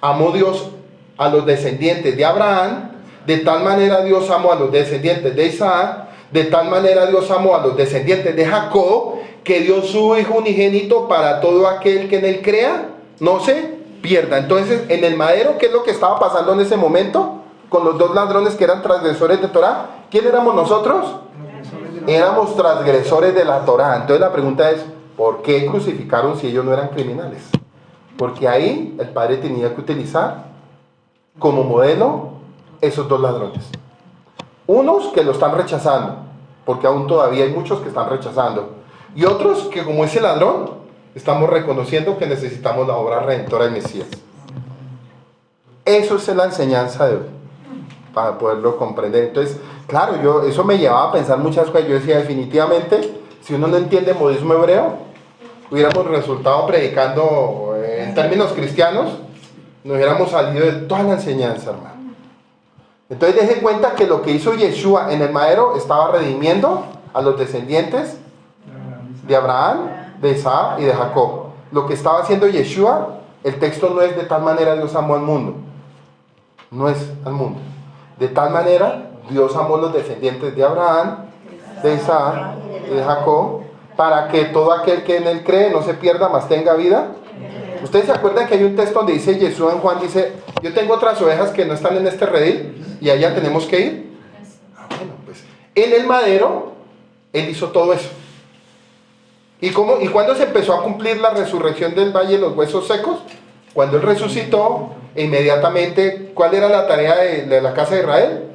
amó Dios a los descendientes de Abraham, de tal manera Dios amó a los descendientes de Isaac, de tal manera Dios amó a los descendientes de Jacob, que dio su Hijo unigénito para todo aquel que en él crea, no se pierda. Entonces, en el madero, ¿qué es lo que estaba pasando en ese momento? Con los dos ladrones que eran transgresores de Torah. ¿Quién éramos nosotros? Éramos transgresores de la Torah. Entonces la pregunta es, ¿por qué crucificaron si ellos no eran criminales? Porque ahí el Padre tenía que utilizar como modelo esos dos ladrones. Unos que lo están rechazando, porque aún todavía hay muchos que están rechazando. Y otros que, como ese ladrón, estamos reconociendo que necesitamos la obra redentora del Mesías. Eso es la enseñanza de hoy, para poderlo comprender. Entonces, claro, eso me llevaba a pensar muchas cosas. Yo decía, definitivamente, si uno no entiende modismo hebreo, hubiéramos resultado predicando en términos cristianos, nos hubiéramos salido de toda la enseñanza, hermano. Entonces, deje cuenta que lo que hizo Yeshua en el madero estaba redimiendo a los descendientes de Abraham, de Isaac y de Jacob. Lo que estaba haciendo Yeshua, el texto no es de tal manera Dios amó al mundo. No es al mundo. De tal manera Dios amó a los descendientes de Abraham, de Isaac y de Jacob, para que todo aquel que en él cree no se pierda, mas tenga vida. ¿Ustedes se acuerdan que hay un texto donde dice Yeshua en Juan, dice, yo tengo otras ovejas que no están en este redil y allá tenemos que ir? Bueno, pues en el madero él hizo todo eso. ¿Y cuándo se empezó a cumplir la resurrección del valle de los huesos secos? Cuando él resucitó, e inmediatamente, ¿cuál era la tarea de la casa de Israel?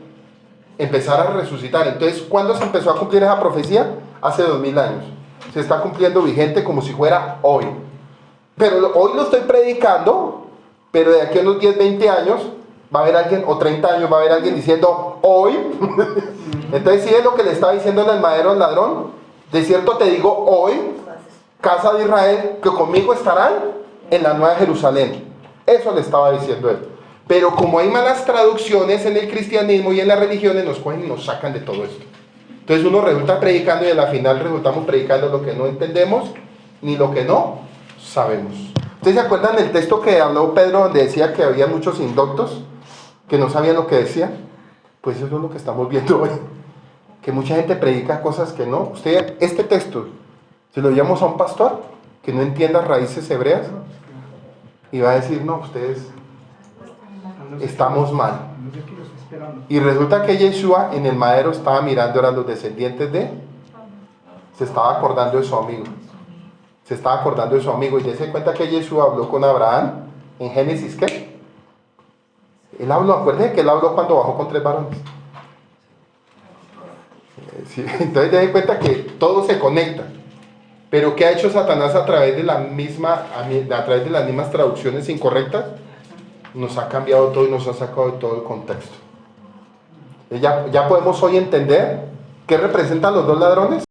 Empezar a resucitar. Entonces, ¿cuándo se empezó a cumplir esa profecía? Hace 2000 años. Se está cumpliendo vigente como si fuera hoy. Pero hoy lo estoy predicando, pero de aquí a unos 10, 20 años va a haber alguien, o 30 años va a haber alguien diciendo hoy. Entonces, ¿sí es lo que le estaba diciendo en el madero al ladrón? De cierto te digo hoy, casa de Israel, que conmigo estarán en la Nueva Jerusalén. Eso le estaba diciendo él. Pero como hay malas traducciones en el cristianismo y en las religiones, nos cogen y nos sacan de todo esto. Entonces uno resulta predicando y a la final resultamos predicando lo que no entendemos ni lo que no sabemos. ¿Ustedes se acuerdan del texto que habló Pedro donde decía que había muchos indoctos que no sabían lo que decían? Pues eso es lo que estamos viendo hoy. Que mucha gente predica cosas que no. Usted, este texto, se lo llevamos a un pastor que no entienda raíces hebreas y va a decir, no, ustedes estamos mal. Y resulta que Yeshua en el madero estaba mirando a los descendientes se estaba acordando de su amigo. Se estaba acordando de su amigo. Y dése cuenta que Yeshua habló con Abraham en Génesis, ¿qué? Él habló, acuérdense que él habló cuando bajó con 3 varones. Sí, entonces den cuenta que todo se conecta. Pero ¿qué ha hecho Satanás a través de las mismas traducciones incorrectas? Nos ha cambiado todo y nos ha sacado de todo el contexto. Ya podemos hoy entender qué representan los dos ladrones.